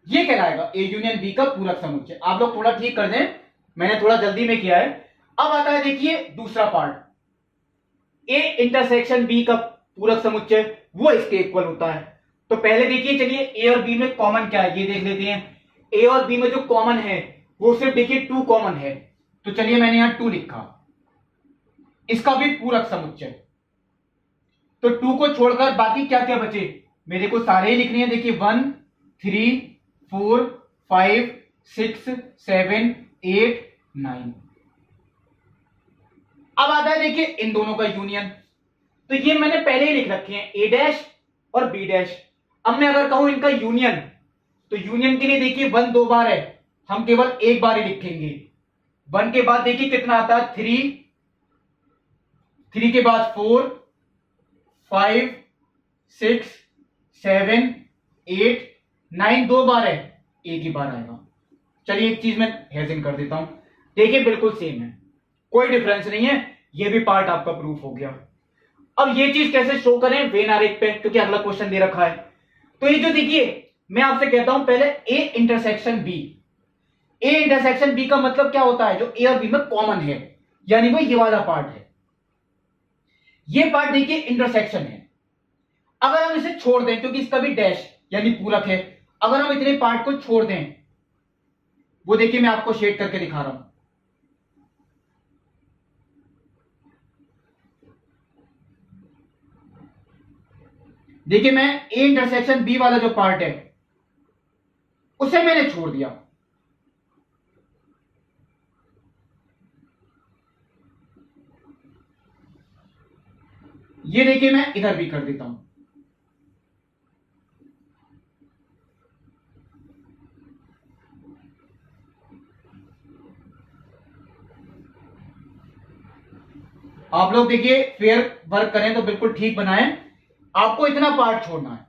ये कहलाएगा ए यूनियन बी का पूरक समुच्चय। आप लोग थोड़ा ठीक कर दें, मैंने थोड़ा जल्दी में किया है। अब आता है देखिए दूसरा पार्ट, ए इंटरसेक्शन बी का पूरक समुच्चय, वो इसके इक्वल होता है। तो पहले देखिए, चलिए ए और बी में कॉमन क्या है ये देख लेते हैं। ए और बी में जो कॉमन है वो सिर्फ देखिए 2 कॉमन है, तो चलिए मैंने यहां 2 लिखा। इसका भी पूरक समुच्चय, तो 2 को छोड़कर बाकी क्या क्या बचे, मेरे को सारे ही लिखने हैं। देखिए 1 3 4 5 6 7 8 9। अब आता है देखिए इन दोनों का यूनियन, तो ये मैंने पहले ही लिख रखे हैं ए डैश और बी डैश। अब मैं अगर कहूं इनका यूनियन, तो यूनियन के लिए देखिए 1 2 बार है, हम केवल एक बार ही लिखेंगे। 1 के बाद देखिए कितना आता है 3, 3 के बाद 4 5 6 7 8 9, 2 बार है, एक ही बार आएगा। चलिए एक चीज मैं हेजिंग कर देता हूं, देखिए बिल्कुल सेम है, कोई डिफरेंस नहीं है। ये भी पार्ट आपका प्रूफ हो गया। अब ये चीज कैसे शो करें वेन आरेख पे, क्योंकि अगला क्वेश्चन दे रखा है। तो ये जो देखिए मैं आपसे कहता हूं पहले A intersection B. A intersection B का मतलब क्या होता है, जो ए और बी में कॉमन है, यानी वो ये वाला पार्ट है। ये पार्ट देखिए इंटरसेक्शन है। अगर हम इसे छोड़ दें, क्योंकि इसका भी डैश यानी पूरक है, अगर हम इतने पार्ट को छोड़ दें, वो देखिए मैं आपको शेड करके दिखा रहा हूं। देखिए मैं ए इंटरसेक्शन बी वाला जो पार्ट है उसे मैंने छोड़ दिया। ये देखिए मैं इधर भी कर देता हूं। आप लोग देखिए फेयर वर्क करें तो बिल्कुल ठीक बनाएं। आपको इतना पार्ट छोड़ना है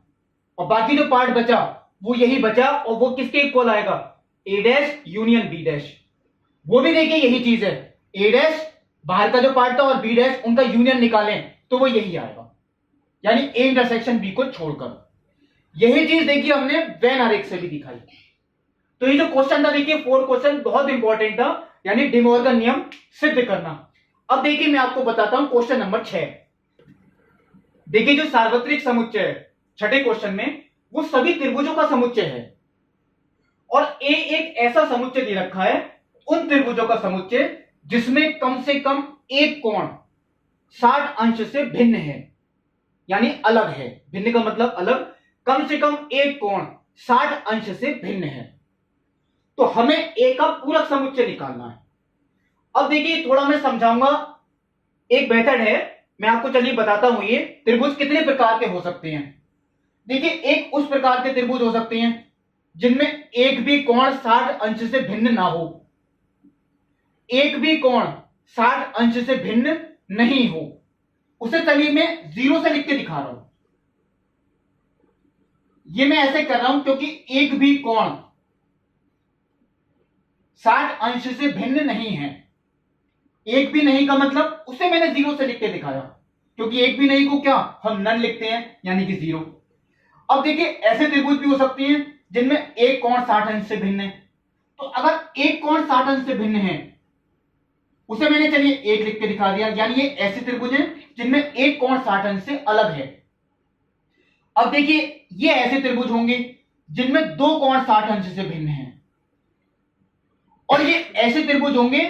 और बाकी जो पार्ट बचा वो यही बचा, और वो किसके इक्वल आएगा, ए डैश यूनियन बी डैश। वो भी देखिए यही चीज है, ए डैश बाहर का जो पार्ट था और बी डैश उनका यूनियन निकालें तो वो यही आएगा, यानी ए इंटरसेक्शन बी को छोड़कर। यही चीज देखिए हमने वेन आरेख से भी दिखाई। तो ये जो क्वेश्चन था देखिए 4 क्वेश्चन बहुत इंपॉर्टेंट था, यानी डे मॉर्गन नियम सिद्ध करना। अब देखिए मैं आपको बताता हूं क्वेश्चन नंबर 6। देखिए जो सार्वत्रिक समुच्चय है छठे क्वेश्चन में, वो सभी त्रिभुजों का समुच्चय है, और ए एक ऐसा समुच्चय दे रखा है, उन त्रिभुजों का समुच्चय जिसमें कम से कम एक कोण 60 अंश से भिन्न है, यानी अलग है। भिन्न का मतलब अलग, कम से कम एक कोण 60 अंश से भिन्न है। तो हमें ए का पूरक समुच्चय निकालना है। अब देखिए थोड़ा मैं समझाऊंगा, एक मेथड है, मैं आपको चलिए बताता हूं। ये त्रिभुज कितने प्रकार के हो सकते हैं। देखिए एक उस प्रकार के त्रिभुज हो सकते हैं जिनमें एक भी कोण 60 अंश से भिन्न ना हो, एक भी कोण 60 अंश से भिन्न नहीं हो। उसे चलिए मैं 0 से लिख के दिखा रहा हूं। ये मैं ऐसे कर रहा हूं क्योंकि एक भी कोण 60 अंश से भिन्न नहीं है। एक भी नहीं का मतलब उसे मैंने 0 से लिख के दिखाया, क्योंकि एक भी नहीं को क्या हम नन लिखते हैं, यानी कि 0। अब देखिए ऐसे त्रिभुज भी हो सकते हैं जिनमें एक कोण 60 अंश से भिन्न है। तो अगर एक कोण 60 अंश से भिन्न है, उसे मैंने चलिए 1 लिख के दिखा दिया, यानी ये ऐसे त्रिभुज हैं जिनमें एक कोण 60 अंश से अलग है। अब देखिए ये ऐसे त्रिभुज होंगे जिनमें दो कोण 60 अंश से भिन्न हैं, और ये ऐसे त्रिभुज होंगे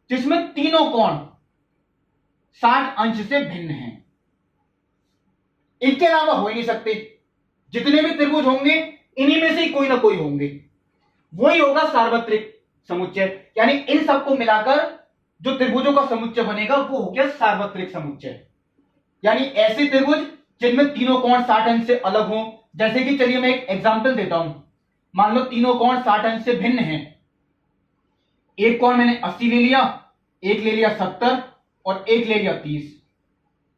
जिसमें तीनों कोण 60 अंश से भिन्न हैं। इनके अलावा हो ही नहीं सकते। जितने भी त्रिभुज होंगे इन्हीं में से ही कोई ना कोई होंगे, वही होगा सार्वत्रिक समुच्चय। यानी इन सबको मिलाकर जो त्रिभुजों का समुच्चय बनेगा वो हो गया सार्वत्रिक समुच्चय। यानी ऐसे त्रिभुज जिनमें तीनों कोण 60 अंश से अलग हों। जैसे कि चलिए मैं एक एग्जांपल देता हूं, मान लो तीनों कोण 60 अंश से भिन्न हैं। एक कोण मैंने 80 ले लिया, एक ले लिया 70 और एक ले लिया 30।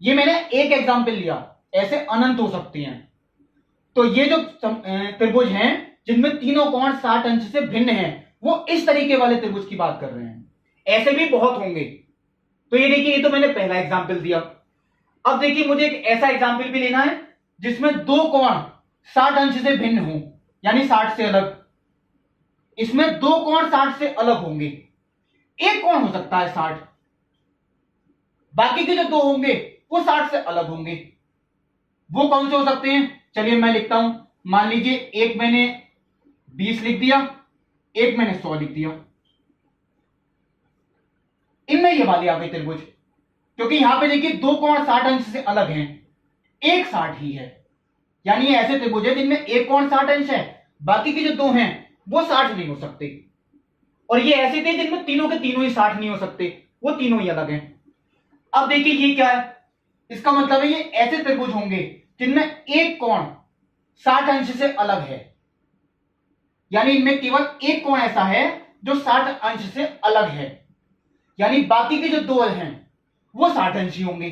ये मैंने एक एग्जांपल लिया, ऐसे अनंत हो सकते हैं। तो ये जो त्रिभुज हैं जिनमें तीनों कोण 60 अंश से भिन्न हैं, वो इस तरीके वाले त्रिभुज की बात कर रहे हैं। ऐसे भी बहुत होंगे। तो ये देखिए, ये तो मैंने पहला एग्जांपल दिया। अब देखिए मुझे एक ऐसा एग्जांपल भी लेना है जिसमें दो कोण 60 अंश से भिन्न हो, यानी 60 से अलग। इसमें दो कोण 60 से अलग होंगे, एक कोण हो सकता है 60, बाकी के जो दो होंगे वो 60 से अलग होंगे। वो कौन से हो सकते हैं? चलिए मैं लिखता हूं। मान लीजिए एक मैंने 20 लिख दिया, एक मैंने 100 लिख दिया। इनमें ये वाली आ गई त्रिभुज, क्योंकि यहां पे देखिए दो कोण 60 अंश से अलग हैं, एक 60 ही है। यानी ये ऐसे त्रिभुज है जिनमें एक कोण 60 अंश है, बाकी के जो दो हैं वो 60 नहीं हो सकते। और ये ऐसे थे जिनमें तीनों के तीनों ही 60 नहीं हो सकते, वो तीनों ही अलग हैं। अब देखिए ये क्या है, इसका मतलब है ये ऐसे त्रिभुज होंगे जिनमें एक कोण 60 अंश से अलग है। यानी इनमें केवल एक कोण ऐसा है जो 60 अंश से अलग है, यानी बाकी के जो दो हैं वो 60 अंश ही होंगे।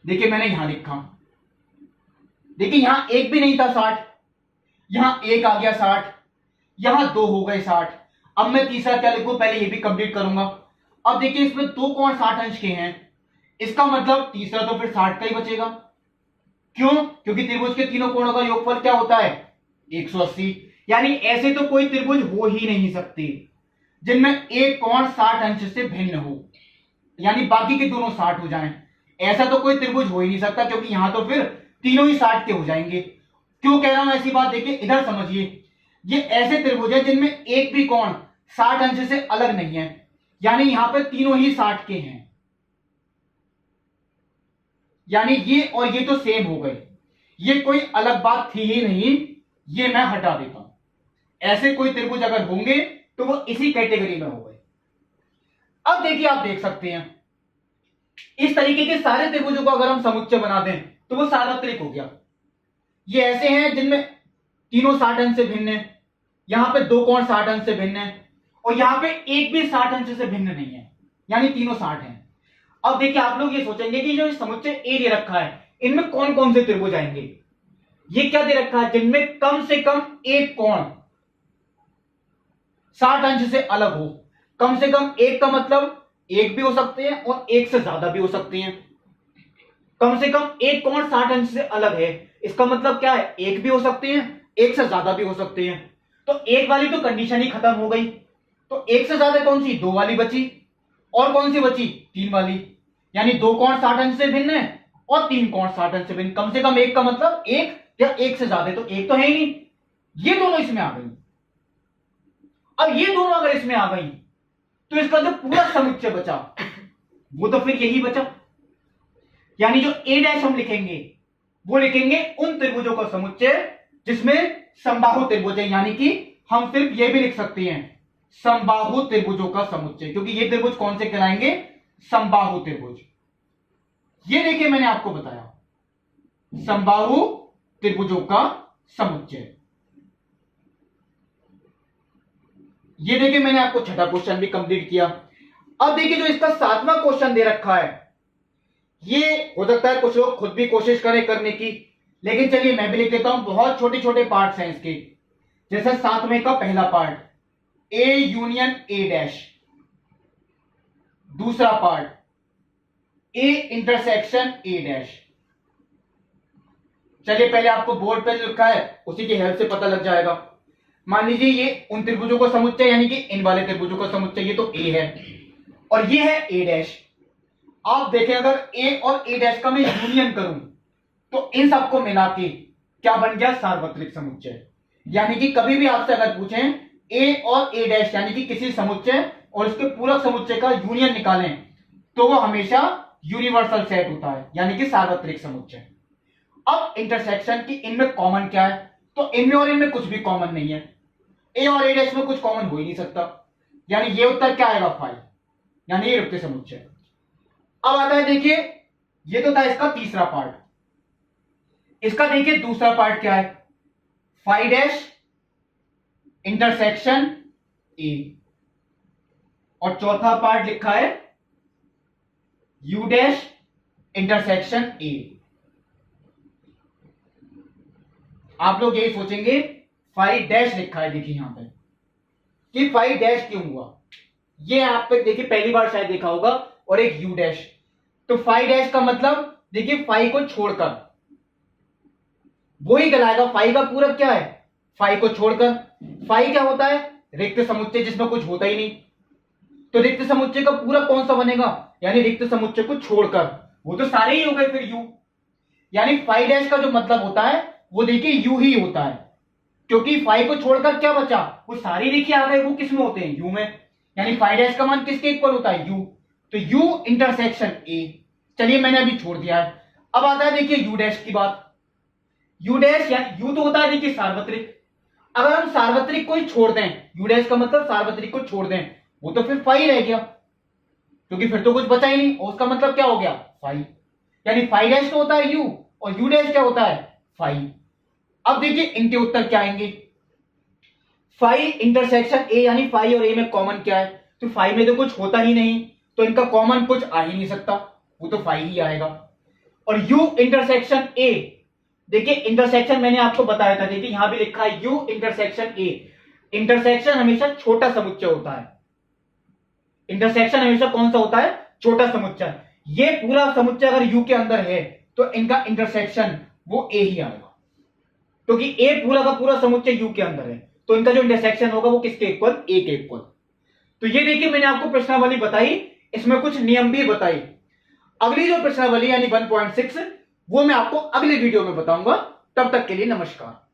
देखिए मैंने यहां लिखा, देखिए यहां एक भी नहीं था 60, यहां एक आ गया 60, यहां दो हो गए 60। अब मैं तीसरा क्या लिखूं, पहले ये भी कंप्लीट करूंगा। अब देखिए इसमें दो कोण 60 अंश के हैं, इसका मतलब तीसरा तो फिर 60 का ही बचेगा। क्यों? क्योंकि त्रिभुज के तीनों कोणों का योगफल क्या होता है? 180। यानी ऐसे तो कोई त्रिभुज हो ही नहीं सकते जिनमें एक कोण 60 अंश से भिन्न हो, यानी बाकी के दोनों 60 हो जाएं। ऐसा तो कोई त्रिभुज हो ही नहीं सकता, क्योंकि यहां तो फिर तीनों ही 60 के हो जाएंगे। क्यों कह रहा हूं ऐसी बात? देखिए इधर समझिए, ये ऐसे त्रिभुज है जिनमें एक भी कोण 60 अंश से अलग नहीं है, यानी यहां पे तीनों ही 60 के हैं। यानी ये और ये तो सेम हो गए, ये कोई अलग बात थी ही नहीं, ये मैं हटा देता हूं। ऐसे कोई त्रिभुज अगर होंगे तो वो इसी कैटेगरी में हो गए। अब देखिए आप देख सकते हैं इस तरीके के सारे त्रिभुजों को अगर हम समुच्चय बना दें तो वो सार्वत्रिक हो गया। ये ऐसे हैं जिनमें तीनों 60 अंश से भिन्न है, यहां पे दो कोण 60 अंश से भिन्न है, और यहां पे एक भी 60 अंश से भिन्न नहीं है, यानी तीनों 60 हैं। अब देखिए आप लोग ये सोचेंगे कि जो समुच्चय ए दे रखा है इनमें कौन कौन से त्रिभुज आएंगे। ये क्या दे रखा है? जिनमें कम से कम एक कोण 60 अंश से अलग हो। कम से कम एक का मतलब एक भी हो सकते हैं और एक से ज्यादा भी हो सकते हैं। कम से कम एक कोण 60 अंश से अलग है, इसका मतलब क्या है? एक भी हो सकते हैं, एक से ज्यादा भी हो सकते हैं। तो एक वाली तो कंडीशन ही खत्म हो गई, तो एक से ज्यादा कौन सी? दो वाली बची, और कौन सी बची? तीन वाली। यानी दो कोण 60 अंश से भिन्न है और तीन कोण 60 अंश से भिन्न। कम से कम एक का मतलब एक या एक से ज्यादा, तो एक तो है ही नहीं, ये दोनों इसमें आ गई। अब ये दोनों अगर इसमें आ गई तो इसका जो पूरा समुच्चय बचा वो तो फिर यही बचा। यानी जो ए डैश हम लिखेंगे वो लिखेंगे उन त्रिभुजों का समुच्चय जिसमें समबाहु त्रिभुज है, यानी कि हम सिर्फ ये भी लिख सकते हैं समबाहु त्रिभुजों का समुच्चय, क्योंकि ये त्रिभुज कौन से कहलाएंगे? समबाहु त्रिभुज। ये देखिए मैंने आपको बताया समबाहु त्रिभुजों का समुच्चय। ये देखिए मैंने आपको छठा क्वेश्चन भी कंप्लीट किया। अब देखिए जो इसका सातवां क्वेश्चन दे रखा है, ये हो सकता है कुछ लोग खुद भी कोशिश करें करने की, लेकिन चलिए मैं भी लिख देता हूं। बहुत छोटे छोटे पार्ट्स हैं इसके, जैसे सातवें का पहला part A union A dash, दूसरा part A intersection A dash. चलिए पहले आपको बोर्ड पे लिखा है उसी की हेल्प से पता लग जाएगा। मान लीजिए ये उन त्रिभुजों का समुच्चय, यानी कि इन वाले त्रिभुजों का समुच्चय, ये तो ए है और ये है ए डैश। आप देखें अगर ए और ए डैश का मैं यूनियन करूं तो इन सबको मिला के क्या बन गया? सार्वत्रिक समुच्चय। यानी कि कभी भी आपसे अगर पूछें ए और ए डैश यानी कि किसी समुच्चय और उसके पूरक समुच्चय का यूनियन निकालें तो वो हमेशा यूनिवर्सल सेट होता है, यानी कि सार्वत्रिक समुच्चय। अब इंटरसेक्शन की इनमें कॉमन क्या है? तो इनमें और इनमें कुछ भी कॉमन नहीं है, ए और ए डैश में कुछ कॉमन हो ही नहीं सकता, यानी ये उत्तर क्या आएगा? 5, यानी ये रुक्ति समुच्चय। अब आता है देखिए, ये तो था इसका तीसरा पार्ट, इसका देखिए दूसरा पार्ट क्या है? फाई डैश इंटरसेक्शन ए, और चौथा पार्ट लिखा है यू डैश इंटरसेक्शन ए। आप लोग यही सोचेंगे फाई डैश लिखा है, देखिए यहां पे कि फाई डैश क्यों हुआ? ये आप पे देखिए पहली बार शायद देखा होगा, और एक यू डैश। तो फाई डैश का मतलब देखिए फाई को छोड़कर वो ही कहलाएगा। फाई का पूरक क्या है? फाई को छोड़कर। फाई क्या होता है? रिक्त समुच्चय जिसमें कुछ होता ही नहीं। तो रिक्त समुच्चय का पूरा कौन सा बनेगा? यानी रिक्त समुच्चय को छोड़कर, वो तो सारे ही हो गए फिर यू। यानी फाई डैश का जो मतलब होता है वो देखिए यू ही होता है, क्योंकि फाई को छोड़कर क्या बचा? वो सारे देखिए आ गए, वो किस में होते हैं? यू में। यानी फाई डैश का मान किसके इक्वल होता है? यू। तो यू इंटरसेक्शन ए। चलिए मैंने अभी छोड़ दिया है। अब आता है देखिए यू डैश की बात। यू डैश या यू तो होता है देखिए सार्वत्रिक। अगर हम सार्वत्रिक को ही छोड़ दें, यू डैश का मतलब सार्वत्रिक को छोड़ दें, वो तो फिर फाई रह गया, क्योंकि फिर तो कुछ बचा ही नहीं, और उसका मतलब क्या हो गया? फाई। यानी फाई डैश तो होता है यू, और यू डैश क्या होता है? फाई। अब देखिए इनके उत्तर क्या आएंगे। फाई इंटरसेक्शन ए, यानी फाई और ए में कॉमन क्या है? तो फाई में तो कुछ होता ही नहीं, तो इनका कॉमन कुछ आ ही नहीं सकता, वो तो फाई ही आएगा। और यू इंटरसेक्शन ए, देखिए इंटरसेक्शन मैंने आपको बताया था, देखिए यहां भी लिखा है यू इंटरसेक्शन ए। इंटरसेक्शन हमेशा छोटा समुच्चय होता है। इंटरसेक्शन हमेशा कौन सा होता है? छोटा समुच्चय। ये पूरा समुच्चय अगर यू के अंदर है तो इनका इंटरसेक्शन वो ए ही आएगा, क्योंकि ए पूरा का पूरा समुच्चय यू के अंदर है, तो इनका जो इंटरसेक्शन होगा वो किसके इक्वल? ए के इक्वल। तो ये देखिए मैंने आपको प्रश्नावली बताई, इसमें कुछ नियम भी बताई। अगली जो प्रश्नावली यानी 1.6 वो मैं आपको अगले वीडियो में बताऊंगा। तब तक के लिए नमस्कार।